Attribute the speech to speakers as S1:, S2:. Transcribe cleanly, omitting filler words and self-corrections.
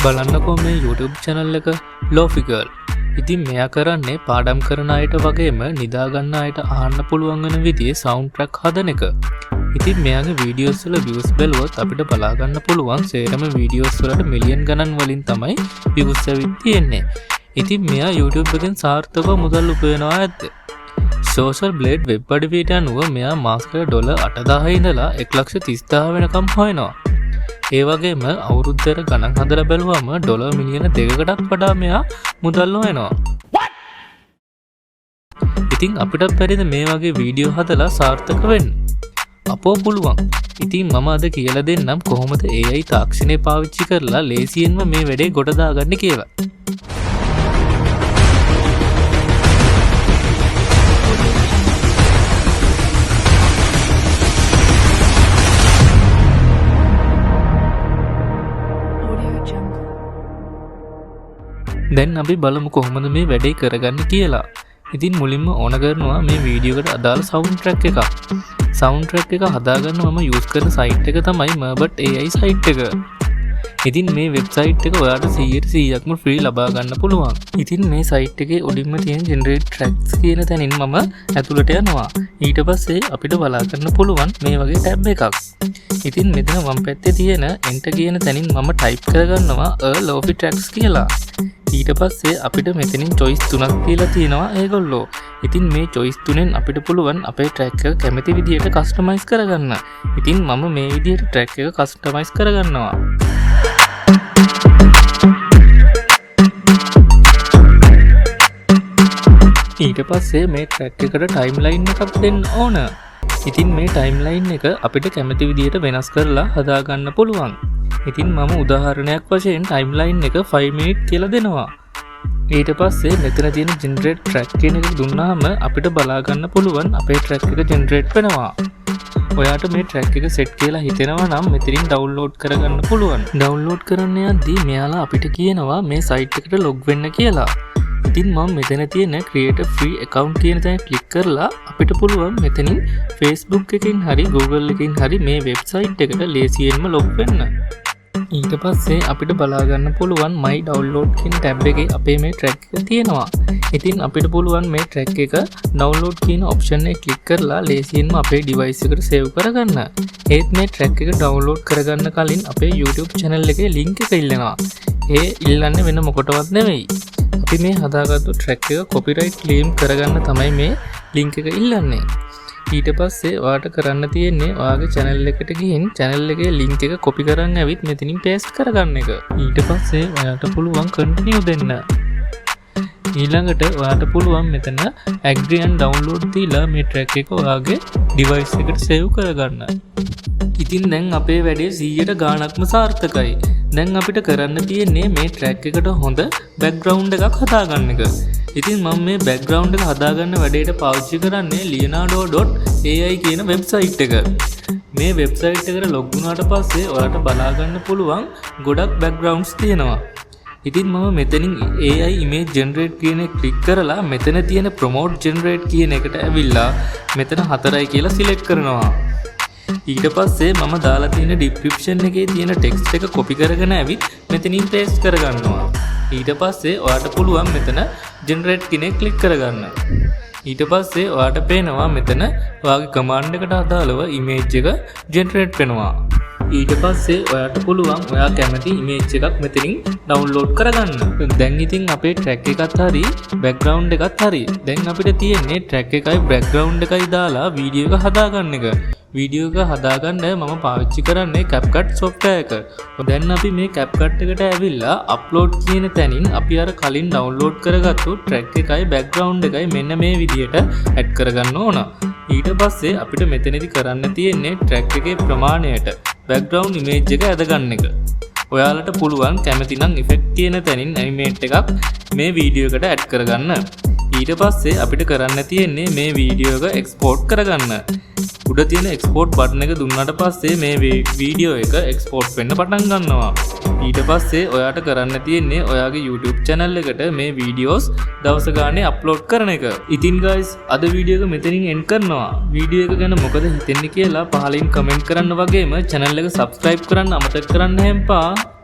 S1: බලන්නකෝ මේ YouTube channel එක ලෝෆිකල්. ඉතින් මෙයා කරන්නේ පාඩම් කරන අයට වගේම නිදා ගන්න අයට අහන්න පුළුවන් වෙන විදිහේ සවුන්ඩ් ට්‍රැක් හදන එක. ඉතින් මෙයාගේ වීඩියෝස් වල views බැලුවොත් අපිට බලා ගන්න පුළුවන් සේරම වීඩියෝස් වලට මිලියන් ගණන් වලින් තමයි views ඇවිත් තියෙන්නේ. ඉතින් මෙයා YouTube එකෙන් සාර්ථකව මුදල් උපයනවා ඇත්ද? Social Blade වෙබ් අඩවියට අනුව මෙයා මාසෙකට $8000 ඉඳලා 1,30,000 වෙනකම් හොයනවා. ඒ වගේම අවුරුද්දට ගණන් හදලා බැලුවම $2 මිලියන 2කටත් වඩා මෙයා මුදල් හොයනවා. ඉතින් අපිටත් බැරිද මේ වගේ වීඩියෝ හදලා සාර්ථක වෙන්න? අපෝ පුළුවන්. ඉතින් මම අද කියලා දෙන්නම් කොහොමද AI තාක්ෂණය පාවිච්චි කරලා ලේසියෙන්ම මේ වැඩේ ගොඩ දාගන්නේ කියලා. දැන් අපි බලමු කොහොමද මේ වැඩේ කරගන්නේ කියලා. ඉතින් මුලින්ම ඕන කරනවා මේ වීඩියෝ එකට අදාළ සවුන්ඩ් ට්‍රැක් එකක්. සවුන්ඩ් ට්‍රැක් එක හදාගන්න මම යූස් කරන සයිට් එක තමයි Merbat.ai සයිට් එක. ඉතින් මේ වෙබ්සයිට් එක ඔයාලට 100%ක්ම ෆ්‍රී ලබා ගන්න පුළුවන්. ඉතින් මේ සයිට් එකේ උඩින්ම තියෙන generate tracks කියන තැනින් මම ඇතුළට යනවා. ඊට පස්සේ අපිට බලා ගන්න පුළුවන් මේ වගේ ටැබ් එකක්. ඉතින් මෙතන වම් පැත්තේ තියෙන enter කියන තැනින් මම type කරගන්නවා lofi tracks කියලා. ඊට පස්සේ අපිට මෙතනින් choice 3ක් තියලා තියෙනවා ඒගොල්ලෝ. ඉතින් මේ choice 3ෙන් අපිට පුළුවන් අපේ track එක කැමති විදිහට customize කරගන්න. ඉතින් මම මේ විදිහට track එක customize කරගන්නවා. ඊට පස්සේ මේ track එකට timeline එකක් දෙන්න ඕන. ඉතින් මේ timeline එක අපිට කැමති විදිහට වෙනස් කරලා හදාගන්න පුළුවන්. ඉතින් මම උදාහරණයක් වශයෙන් timeline එක 5 minute කියලා දෙනවා. ඊට පස්සේ මෙතන තියෙන generate track කියන එක දුන්නාම අපිට බලා ගන්න පුළුවන් අපේ track එක generate වෙනවා. ඔයාට මේ track එක set කියලා හිතෙනවා නම් මෙතනින් download කරගන්න පුළුවන්. download කරන්න යද්දී මෙයාලා අපිට කියනවා මේ site එකට log වෙන්න කියලා. ඉතින් මම මෙතන තියෙන create a free account කියන තැන click කරලා අපිට පුළුවන් මෙතනින් Facebook එකකින් හරි Google එකකින් හරි මේ website එකට ලේසියෙන්ම log වෙන්න. ඊට පස්සේ අපිට බලා ගන්න පුළුවන් my download කියන tab එකේ අපේ මේ track එක තියෙනවා. ඉතින් අපිට පුළුවන් මේ track එක download කියන option එක click කරලා ලේසියෙන්ම අපේ device එකට save කරගන්න. ඒත් මේ track එක download කරගන්න කලින් අපේ YouTube channel එකේ link එක ඉල්ලනවා. ඒ ඉල්ලන්නේ වෙන මොකටවත් නෙවෙයි. අපි මේ හදාගත්තු track එක copyright claim කරගන්න තමයි මේ link එක ඉල්ලන්නේ. ඊට පස්සේ ඔයාට කරන්න තියෙන්නේ ඔයාගේ channel එකට ගිහින් channel එකේ link එක copy කරන්න ඇවිත් මෙතනින් paste කරගන්න එක. ඊට පස්සේ ඔයාට පුළුවන් continue දෙන්න. ඊළඟට ඔයාට පුළුවන් මෙතන agree and download දීලා මේ track එක ඔයාගේ device එකට save කරගන්න. ඉතින් දැන් අපේ වැඩේ 100ට ගාණක්ම සාර්ථකයි. දැන් අපිට කරන්න තියෙන්නේ මේ track එකට හොඳ background එකක් හදාගන්න එක. ඉතින් මම මේ background එක හදාගන්න වැඩේට පාවිච්චි කරන්නේ leonardo.ai කියන website එක. මේ website එකට log වුණාට පස්සේ ඔයාලට බලා ගන්න පුළුවන් ගොඩක් backgrounds තියෙනවා. ඉතින් මම මෙතනින් AI image generate කියන එක click කරලා මෙතන තියෙන promote generate කියන එකට ඇවිල්ලා මෙතන 4යි කියලා select කරනවා. ඊට පස්සේ මම දාලා තියෙන description එකේ තියෙන text එක copy කරගෙන ඇවිත් මෙතනින් paste කරගන්නවා. ඊට පස්සේ ඔයාට පුළුවන් මෙතන generate කියන එක click කරගන්න. ඊට පස්සේ ඔයාට පේනවා මෙතන ඔයාගේ command එකට අදාළව image එක generate වෙනවා. ඊට පස්සේ ඔයාට පුළුවන් ඔයා කැමති image එකක් මෙතනින් download කරගන්න. දැන් ඉතින් අපේ track එකත් හරි background එකත් හරි. දැන් අපිට තියෙන්නේ track එකයි background එකයි දාලා video එක හදාගන්න එක. video එක හදාගන්න මම පාවිච්චි කරන්නේ CapCut software එක. දැන් අපි මේ CapCut එකට ඇවිල්ලා upload කියන තැනින් අපි අර කලින් download කරගත්තු track එකයි background එකයි මෙන්න මේ විදියට add කරගන්න ඕන. ඊට පස්සේ අපිට මෙතනදි කරන්න තියෙන්නේ track එකේ ප්‍රමාණයට background image එක ඇද ගන්න එක. ඔයාලට පුළුවන් කැමති නම් effect තියෙන තැනින් animate එකක් මේ වීඩියෝ එකට add කරගන්න. ඊට පස්සේ අපිට කරන්න තියෙන්නේ මේ වීඩියෝ එක export කරගන්න. උඩ තියෙන export button එක දුන්නාට පස්සේ මේ වීඩියෝ එක export වෙන්න පටන් ගන්නවා. ඊට පස්සේ ඔයාට කරන්න තියෙන්නේ ඔයාගේ YouTube channel එකට මේ videos දවස ගානේ upload කරන එක. ඉතින් guys අද වීඩියෝ එක මෙතනින් end කරනවා. වීඩියෝ එක ගැන මොකද හිතෙන්නේ කියලා පහලින් comment කරන්න වගේම channel එක subscribe කරන්න අමතක කරන්න හැම්පා.